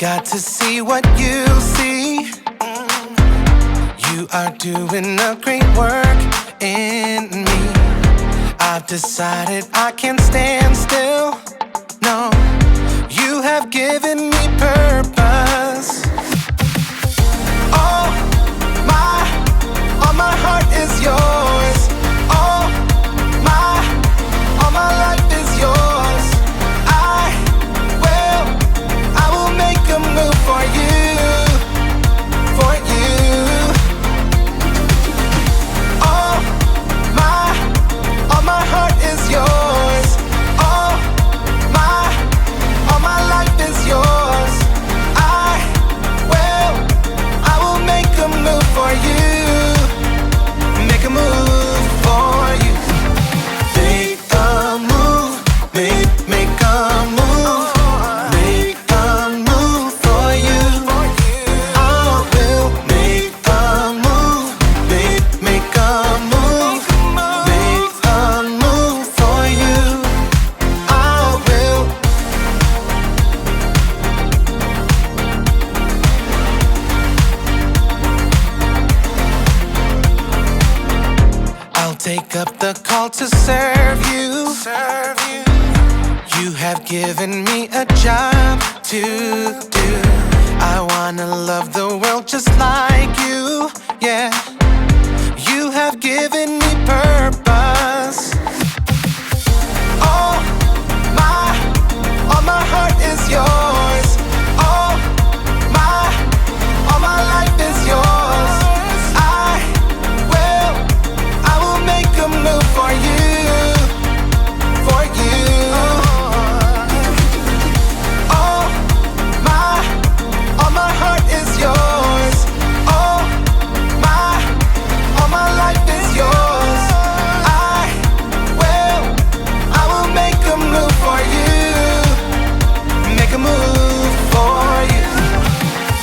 got to see what you see. You are doing a great work in me. I've decided I can't stand still. No, you have given me purpose. All my heart is yours. All my life is yours. I will make a move for you, for you. All my heart is yours. All my life is yours. I will make a move for you. Make a move for you. Make a move, make a move. Make a move for you. I will make a move, make a move. Make a move for you. I will. I'll take up the call to serve you. You have given me a job to do. I wanna love the world just like you. Yeah, you have given me purpose. All my heart is yours. All my life is yours. I will make a move for you, for you. All my heart is yours. All my life is yours. I will make a move for you. Make a move for you.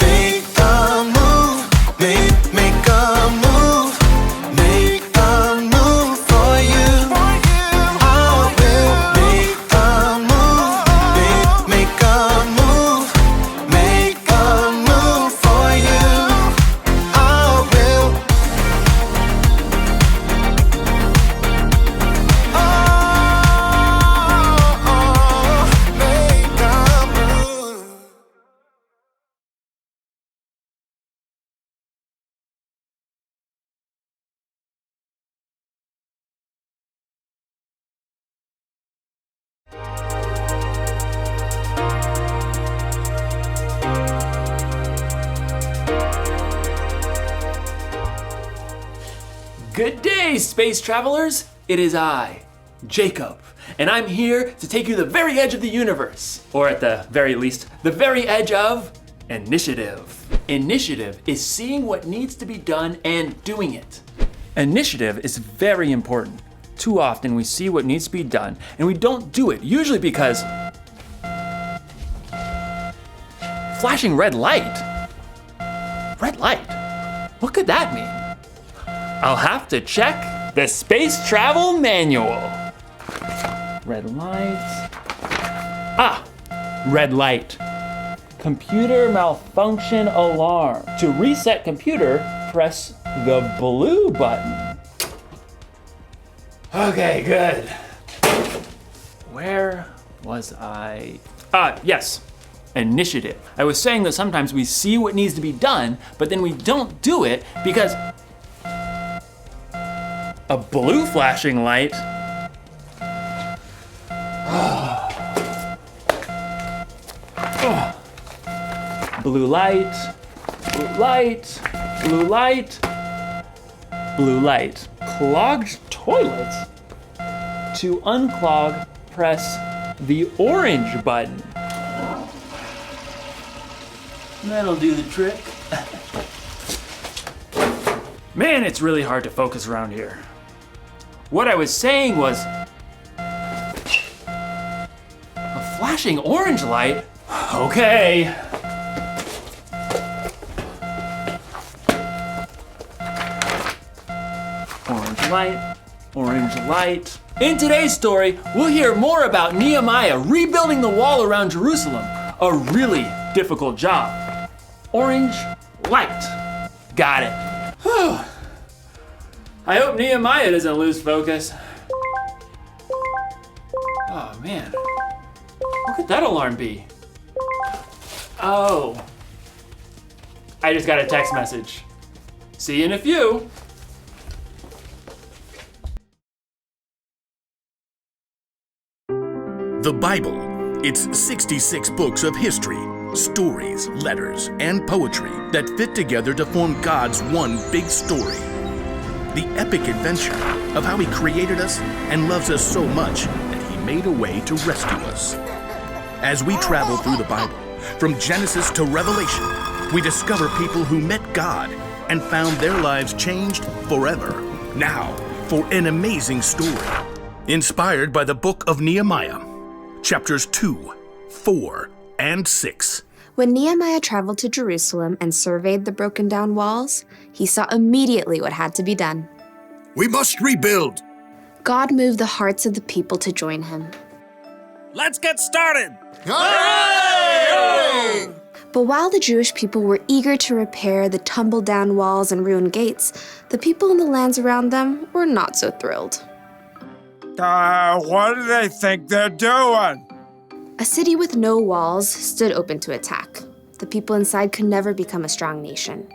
Make a move, make a move. Make a move for you. I will make a move, make a move. Make a move for you. I will. Make a move. Good day, space travelers! It is I, Jacob, and I'm here to take you to the very edge of the universe, or at the very least, the very edge of initiative. Initiative is seeing what needs to be done and doing it. Initiative is very important. Too often we see what needs to be done and we don't do it, usually because flashing red light. Red light? What could that mean? I'll have to check the space travel manual. Red light. Ah, red light. Computer malfunction alarm. To reset computer, press the blue button. Okay, good. Where was I? Yes, initiative. I was saying that sometimes we see what needs to be done, but then we don't do it because a blue flashing light. Blue light, blue light, blue light, blue light. Clogged toilet. To unclog, press the orange button. That'll do the trick. Man, it's really hard to focus around here. What I was saying was, a flashing orange light? Okay. Orange light, orange light. In today's story, we'll hear more about Nehemiah rebuilding the wall around Jerusalem. A really difficult job. Orange light. Got it. Whew. I hope Nehemiah doesn't lose focus. Oh man, what could that alarm be? Oh, I just got a text message. See you in a few. The Bible. It's 66 books of history, stories, letters, and poetry that fit together to form God's one big story. The epic adventure of how He created us and loves us so much that He made a way to rescue us. As we travel through the Bible, from Genesis to Revelation, we discover people who met God and found their lives changed forever. Now, for an amazing story, inspired by the book of Nehemiah, chapters 2, 4, and 6. When Nehemiah traveled to Jerusalem and surveyed the broken down walls, he saw immediately what had to be done. We must rebuild. God moved the hearts of the people to join him. Let's get started! Hooray! But while the Jewish people were eager to repair the tumbled down walls and ruined gates, the people in the lands around them were not so thrilled. What do they think they're doing? A city with no walls stood open to attack. The people inside could never become a strong nation.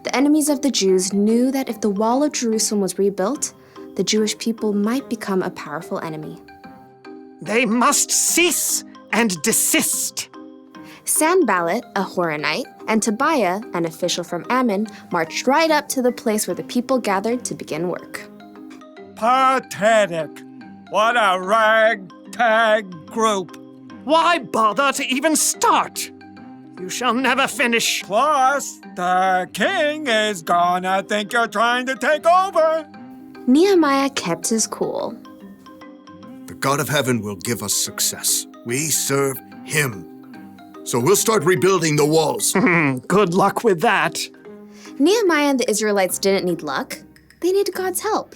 The enemies of the Jews knew that if the wall of Jerusalem was rebuilt, the Jewish people might become a powerful enemy. They must cease and desist. Sanballat, a Horonite, and Tobiah, an official from Ammon, marched right up to the place where the people gathered to begin work. Pathetic. What a ragtag group. Why bother to even start? You shall never finish. Plus, the king is gonna think you're trying to take over. Nehemiah kept his cool. The God of heaven will give us success. We serve Him. So we'll start rebuilding the walls. Good luck with that. Nehemiah and the Israelites didn't need luck. They needed God's help.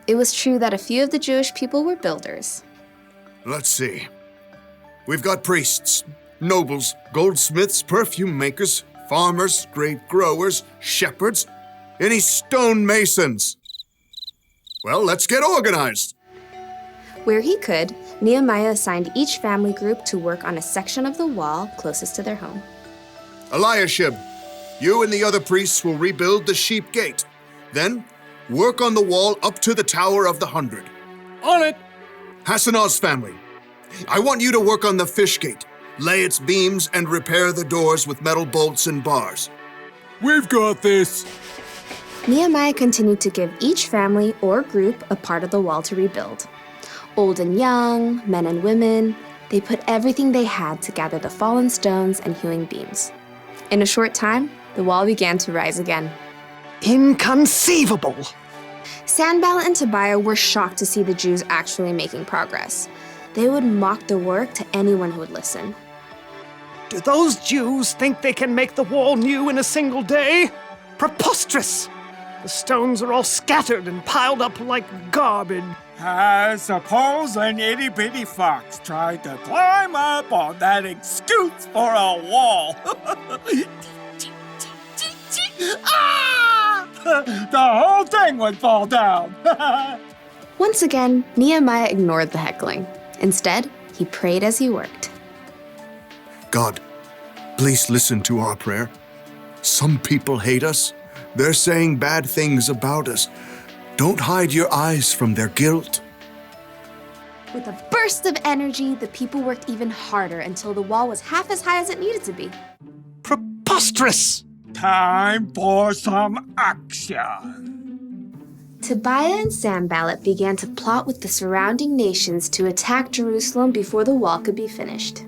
It was true that a few of the Jewish people were builders. Let's see. We've got priests, nobles, goldsmiths, perfume makers, farmers, grape growers, shepherds, any stonemasons. Well, let's get organized. Where he could, Nehemiah assigned each family group to work on a section of the wall closest to their home. Eliashib, you and the other priests will rebuild the sheep gate. Then, work on the wall up to the Tower of the 100. On it. Hassanah's family, I want you to work on the fish gate, lay its beams, and repair the doors with metal bolts and bars. We've got this. Nehemiah continued to give each family or group a part of the wall to rebuild. Old and young, men and women, they put everything they had to gather the fallen stones and hewing beams. In a short time, the wall began to rise again. Inconceivable. Sanballat and Tobiah were shocked to see the Jews actually making progress. They would mock the work to anyone who would listen. Do those Jews think they can make the wall new in a single day? Preposterous! The stones are all scattered and piled up like garbage. Suppose an itty-bitty fox tried to climb up on that excuse for a wall. Ah! The whole thing would fall down. Once again, Nehemiah ignored the heckling. Instead, he prayed as he worked. God, please listen to our prayer. Some people hate us. They're saying bad things about us. Don't hide your eyes from their guilt. With a burst of energy, the people worked even harder until the wall was half as high as it needed to be. Preposterous! Time for some action. Tobiah and Sanballat began to plot with the surrounding nations to attack Jerusalem before the wall could be finished.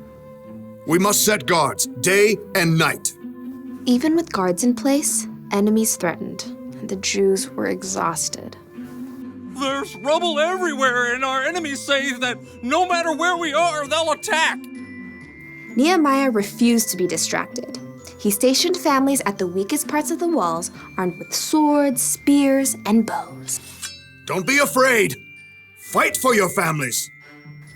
We must set guards day and night. Even with guards in place, enemies threatened, and the Jews were exhausted. There's rubble everywhere, and our enemies say that no matter where we are, they'll attack. Nehemiah refused to be distracted. He stationed families at the weakest parts of the walls, armed with swords, spears, and bows. Don't be afraid. Fight for your families.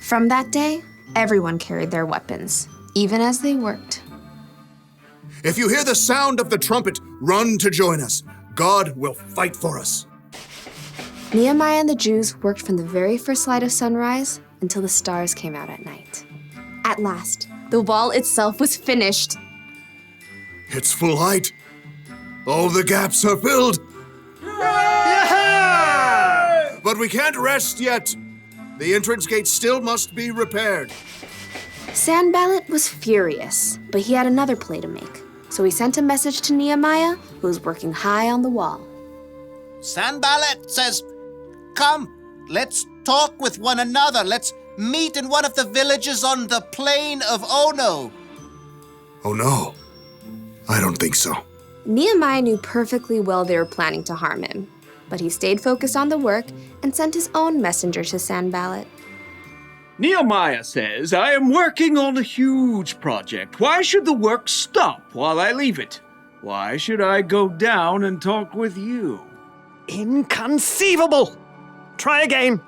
From that day, everyone carried their weapons, even as they worked. If you hear the sound of the trumpet, run to join us. God will fight for us. Nehemiah and the Jews worked from the very first light of sunrise until the stars came out at night. At last, the wall itself was finished. It's full height. All the gaps are filled. But we can't rest yet. The entrance gate still must be repaired. Sanballat was furious, but he had another play to make. So he sent a message to Nehemiah, who was working high on the wall. Sanballat says, "Come, let's talk with one another. Let's meet in one of the villages on the plain of Ono." Oh no, I don't think so. Nehemiah knew perfectly well they were planning to harm him, but he stayed focused on the work and sent his own messenger to Sanballat. Nehemiah says, I am working on a huge project. Why should the work stop while I leave it? Why should I go down and talk with you? Inconceivable! Try again.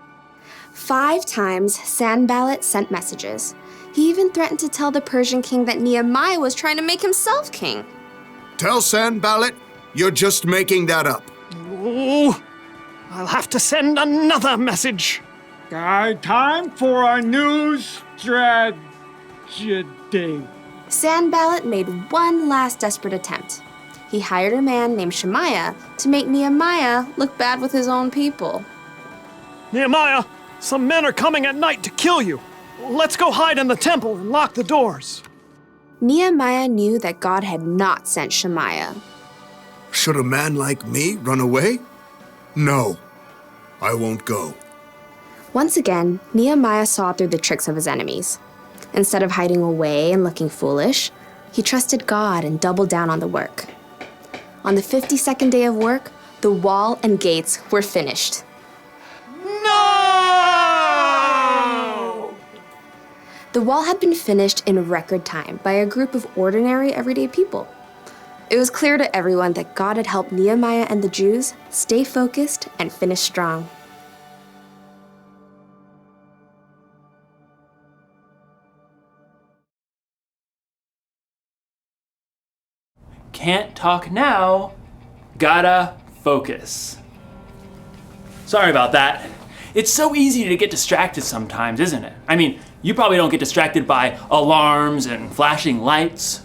5 times, Sanballat sent messages. He even threatened to tell the Persian king that Nehemiah was trying to make himself king. Tell Sanballat you're just making that up. Oh, I'll have to send another message. Time for a new strategy. Sanballat made one last desperate attempt. He hired a man named Shemaiah to make Nehemiah look bad with his own people. Nehemiah, some men are coming at night to kill you. Let's go hide in the temple and lock the doors. Nehemiah knew that God had not sent Shemaiah. Should a man like me run away? No, I won't go. Once again, Nehemiah saw through the tricks of his enemies. Instead of hiding away and looking foolish, he trusted God and doubled down on the work. On the 52nd day of work, the wall and gates were finished. No! The wall had been finished in record time by a group of ordinary, everyday people. It was clear to everyone that God had helped Nehemiah and the Jews stay focused and finish strong. Can't talk now, gotta focus. Sorry about that. It's so easy to get distracted sometimes, isn't it? I mean, you probably don't get distracted by alarms and flashing lights,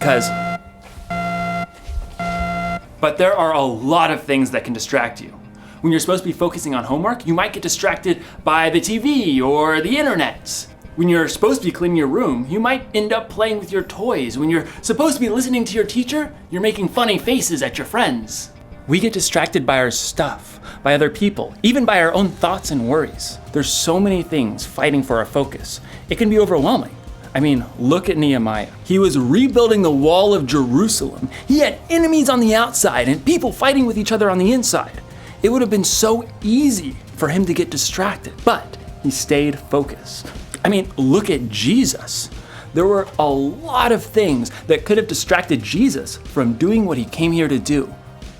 but there are a lot of things that can distract you. When you're supposed to be focusing on homework, you might get distracted by the TV or the internet. When you're supposed to be cleaning your room, you might end up playing with your toys. When you're supposed to be listening to your teacher, you're making funny faces at your friends. We get distracted by our stuff, by other people, even by our own thoughts and worries. There's so many things fighting for our focus. It can be overwhelming. I mean, look at Nehemiah. He was rebuilding the wall of Jerusalem. He had enemies on the outside and people fighting with each other on the inside. It would have been so easy for him to get distracted, but he stayed focused. I mean, look at Jesus. There were a lot of things that could have distracted Jesus from doing what he came here to do.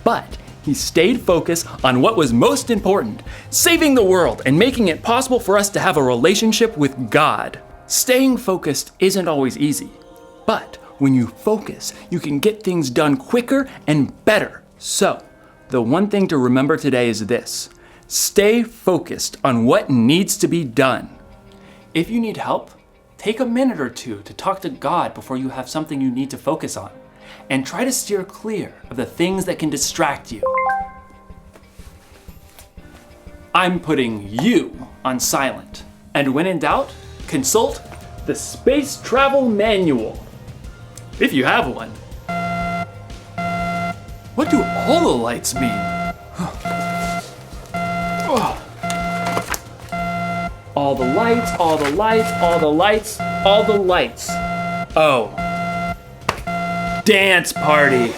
But he stayed focused on what was most important, saving the world and making it possible for us to have a relationship with God. Staying focused isn't always easy, but when you focus, you can get things done quicker and better. So, the one thing to remember today is this: stay focused on what needs to be done. If you need help, take a minute or two to talk to God before you have something you need to focus on, and try to steer clear of the things that can distract you. I'm putting you on silent, and when in doubt, consult the Space Travel Manual, if you have one. What do all the lights mean? All the lights, all the lights, all the lights, all the lights. Oh. Dance party.